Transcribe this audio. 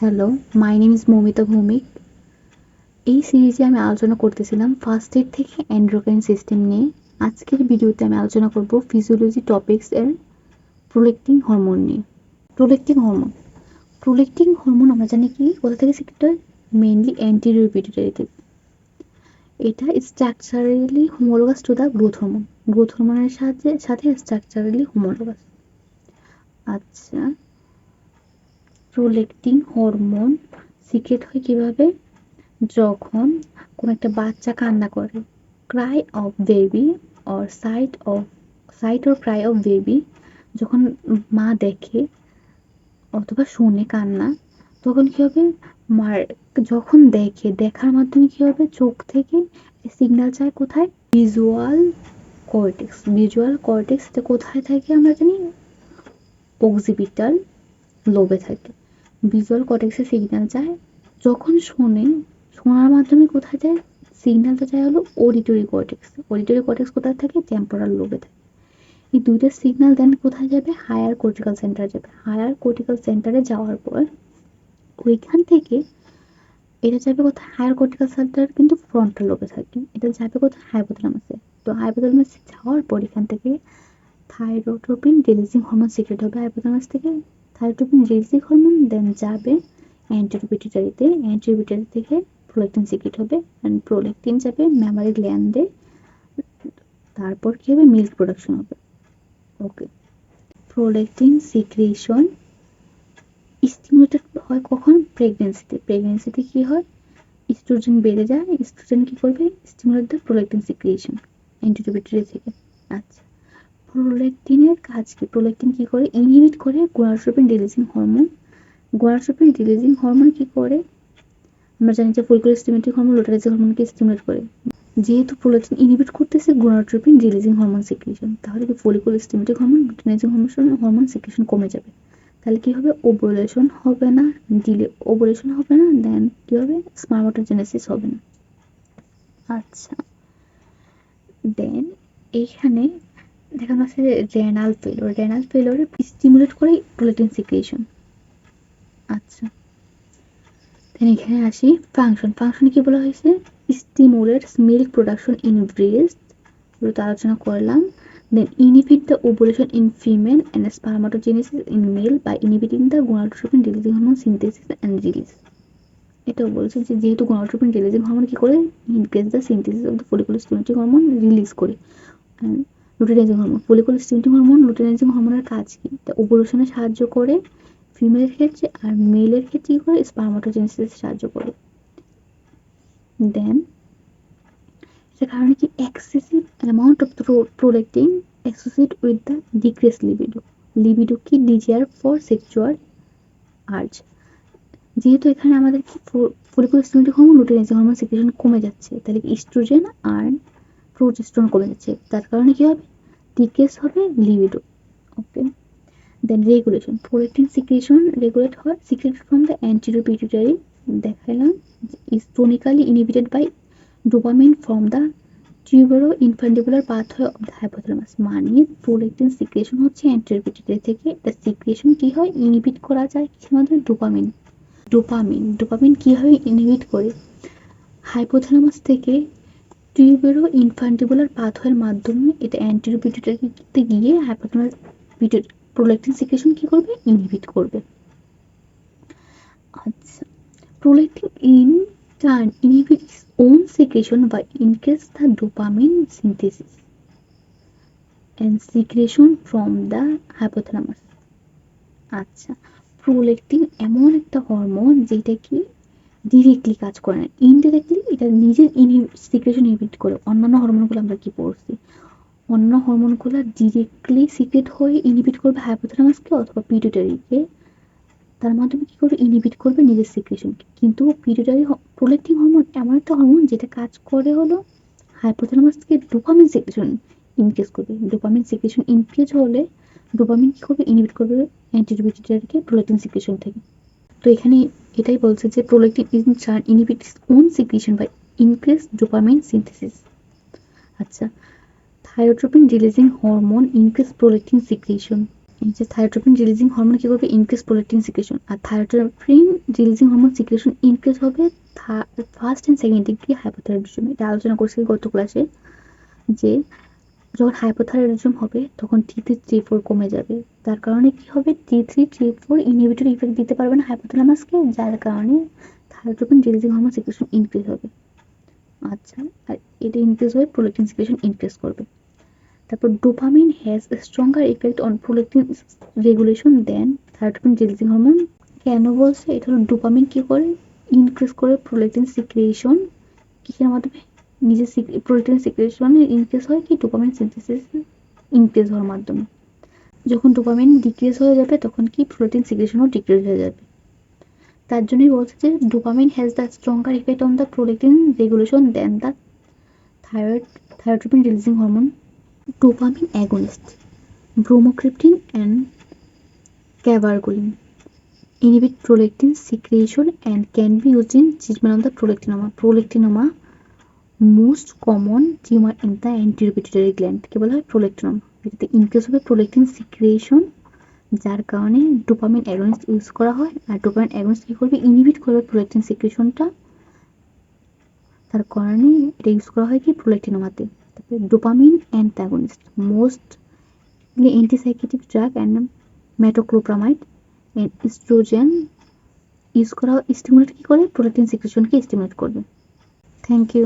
Hello, my name is Moumita Bhowmik. এই সিরিজে আমি আলোচনা করতেছিলাম ফার্স্ট এড থেকে এন্ডোক্রাইন সিস্টেম নিয়ে। আজকের ভিডিওতে আমি আলোচনা করব ফিজিওলজি টপিকস এর প্রোলেক্টিন হরমোন নিয়ে। প্রোলেক্টিন হরমোন আমরা জানি কি কোথা থেকে সিক্রেট হয়? মেইনলি অ্যান্টেরিয়র পিটুইটারি থেকে। এটা structurally homologous to the growth হরমোনের সাথে স্ট্রাকচারালি হোমোলোগাস। আচ্ছা, প্রোলেক্টিন হরমোন সিক্রেট হয় কিভাবে? যখন কোনো একটা বাচ্চা কান্না করে, cry of baby or sight or cry of baby, যখন মা দেখে অথবা শোনে কান্না, তখন কি হবে? মার যখন দেখার মাধ্যমে কি হবে? চোখ থেকে সিগন্যাল যায় কোথায়? ভিজুয়াল কর্টেক্স এটা কোথায় থাকে আমরা জানি? অক্সিপিটাল লোবে থাকে। ভিজুয়াল কর্টেক্সে সিগন্যাল যায়, যখন শোনার মাধ্যমে কোথায় যায়? সিগন্যালটা যায় হলো অডিটরি কর্টেক্স কোথায় থাকে? টেম্পোরাল লোবে থাকে। এই দুইটা সিগন্যাল দেন কোথায় যাবে? হায়ার কর্টিক্যাল সেন্টারে যাবে। হায়ার কর্টিক্যাল সেন্টারে যাওয়ার পর ওইখান থেকে এটা যাবে কোথায়? হায়ার কর্টিক্যাল সেন্টার কিন্তু ফ্রন্টাল লোবে থাকে। এটা যাবে কোথায়? হাইপোথ্যালামাসে। তো হাইপোথ্যালামাসে যাওয়ার পর এখান থেকে থাইরোট্রপিন রিলিজিং হরমোন সিক্রেট হবে হাইপোথ্যালামাস থেকে। থাইরোট্রপিন রিলিজিং হরমোন দেন যাবে অ্যান্টেরিয়র পিটুইটারি থেকে প্রোলেকটিন সিক্রেট হবে, এন্ড প্রোলেকটিন যাবে ম্যামারি গ্ল্যান্ডে। তারপর কি হবে? মিল্ক প্রোডাকশন হবে। ওকে, প্রোলেকটিন সিক্রিয়েশন স্টিমুলেটেড হয় কখন? প্রেগন্যান্সিতে কি হয়? ইস্ট্রোজেন বেড়ে যায়। ইস্ট্রোজেন কি করবে? Stimulate the prolactin secretion anterior pituitary থেকে। আচ্ছা, প্রোলেকটিনের কাজ কি? প্রোলেকটিন কি করে? ইনহিবিট করে gonadotropin releasing hormone. Gonadotropin releasing hormone কি করে? আমরা জানি যে ফলিকুলার স্টিমুলেটিং হরমোন লুটেরাইজিং হরমোনকে স্টিমুলেট করে। যেহেতু প্রোলেকটিন ইনহিবিট করতেছে গোনাডোট্রপিন রিলিজিং হরমোন সিক্রিয়েশন, তাহলে কি follicular stimulating hormone luteinizing hormone secretion কমে যাবে। তাহলে কি হবে? ওভুলেশন হবে না, দেন কি হবে? স্পার্মাটোজেনেসিস হবে না। আচ্ছা, দেন এইখানে দেখানো আছে রেনাল ফেলোরে স্টিমুলেট করে প্রোলেকটিন সিক্রিয়েশন। আচ্ছা, দেন এখানে আসি ফাংশনে কি বলা হয়েছে? Stimulates milk production in breast, এগুলো আলোচনা করলাম। Then inhibit the ovulation in female and spermatogenesis in male by inhibiting the gonadotropin releasing hormone synthesis and release. এটাও বলছে যে যেহেতু গোনাডোট্রপিন রিলিজিং হরমোন কি করে? Increase the synthesis of the follicular stimulating hormone release করে। Luteinizing hormone, follicular stimulating hormone লুটেরাইজিং হরমোনের কাজ কি? ওভুলেশনে সাহায্য করে ফিমেলের ক্ষেত্রে, আর মেলের ক্ষেত্রে কি করে? স্পার্মাটোজেনেসিসে সাহায্য করে। দেন এটার কারণে কি? Excessive amount of prolactin associate with the decrease libido কি? Desire for sexual urge. যেহেতু এখানে আমাদের follicular stimulating hormone luteinizing hormone secretion কমে যাচ্ছে, তাহলে ইস্ট্রোজেন আর প্রোজেস্টেরন কমে যাচ্ছে, তার কারণে কি হবে? ডিক্রিজ হবে libido. Okay, then regulation, prolactin secretion regulate হয় secreted from the anterior pituitary. দেখাইলাম is tonically inhibited by dopamine from the tubero infundibular pathway of the hypothalamus. মানে প্রোলেকটিন সিক্রেশন হচ্ছে অ্যান্টেরিয়র পিটুইটারি থেকে। এটা সিক্রেশন কি হয়? Inhibit করা যায় কিসের মাধ্যমে? ডোপামিন কিভাবে ইনহিবিট করে? হাইপোথ্যালামাস থেকে টিউবেরো ইনফান্ডিবুলার পাথওয়ের মাধ্যমে এটা অ্যান্টেরিয়র পিটুইটারিতে গিয়ে হাইপোথ্যালামাস প্রোলেকটিন সিক্রেশন কি করবে? ইনহিবিট করবে। আচ্ছা, prolactin in turn inhibit its own secretion by increase the dopamine synthesis and secretion from the hypothalamus. আচ্ছা, প্রোলেকটিন এমন একটা হরমোন যেটা কি ডিরেক্টলি কাজ করে না, ইনডিরেক্টলি এটা নিজের সিক্রেশন ইনহিবিট করে। অন্যান্য হরমোনগুলো আমরা কি পড়ছি? অন্য হরমোনগুলো ডিরেক্টলি সিক্রেট হয়ে ইনহিবিট করবে হাইপোথ্যালামাসকে অথবা পিটুইটারিকে, তার মাধ্যমে কি করবে? ইনহিবিট করবে নিজের সিক্রেশনকে। কিন্তু পিটুইটারি প্রোলেকটিন হরমোন এমন একটা হরমোন যেটা কাজ করে হলো হাইপোথ্যালামাস থেকে ডোপামিন সিক্রেশন ইনক্রিজ করবে। ডোপামিন সিক্রেশন ইনক্রিজ হলে ডোপামিন কি করবে? ইনহিবিট করবে অ্যান্টেরিয়র পিটুইটারিকে প্রোলেকটিন সিক্রেশন থেকে। তো এখানে এটাই বলছে যে prolactin in turn inhibit its own secretion by increase dopamine synthesis. আচ্ছা, thyrotropin releasing hormone increase prolactin secretion. এই যে থাইরোট্রপিন রিলিজিং হরমোন কি করবে, ইনক্রিজ প্রোল্যাক্টিন সিক্রেশন। আর thyrotropin releasing hormone secretion increase হবে first and second degree hypothyroidism. এটা আলোচনা করছি গত ক্লাসে, যে যখন হাইপোথাইরয়েডিজম হবে তখন T3 T4 কমে যাবে, তার কারণে কি হবে, T3 T4 ইনহিবিটরি ইফেক্ট দিতে পারবে না হাইপোথ্যালামাসকে, যার কারণে thyrotropin releasing hormone secretion increase হবে। আচ্ছা, আর এটা ইনক্রিজ হয়ে প্রোল্যাক্টিন সিক্রেশন ইনক্রিজ করবে। তারপর dopamine has a stronger effect on prolactin regulation than thyrotropin releasing hormone. কেন বলছে? এটা হলো ডোপামিন কি করে, ইনক্রিজ করে প্রোল্যাক্টিন সিক্রেশন, কিসের মাধ্যমে, নিজের প্রোল্যাক্টিন সিক্রেশন ইনক্রিজ হয় কি, ডোপামিন সিনথেসিস ইনক্রিজ হওয়ার মাধ্যমে। যখন ডোপামিন ডিক্রিজ হয়ে যাবে তখন কি প্রোল্যাক্টিন সিক্রেশনও ডিক্রিজ হয়ে যাবে। তার জন্যই বলছে যে dopamine has the stronger effect on the prolactin regulation than the thyrotropin releasing hormone. Dopamine agonists, bromocriptine and cabergoline, inhibit prolactin secretion and can be used in treatment of the prolactinoma. Prolactinoma, most common tumor in the anteropituitary gland, কে বলা হয় prolactinoma। এটাতে increase হবে prolactin secretion, যার কারণে dopamine against use করা হয়। আর dopamine against কি করবে, ইনহিবিট করবে প্রোল্যাক্টিন সিক্রেশনটা, তার কারণে এটা ইউজ করা হয় কি, প্রোল্যাক্টিনোমাতে। তারপরে dopamine antagonist, mostly antipsychotic drug and metoclopramide and estrogen use করা হয়, স্টিমুলেট কি করে, প্রোল্যাক্টিন সিক্রেশনকে স্টিমুলেট করবে। Thank you.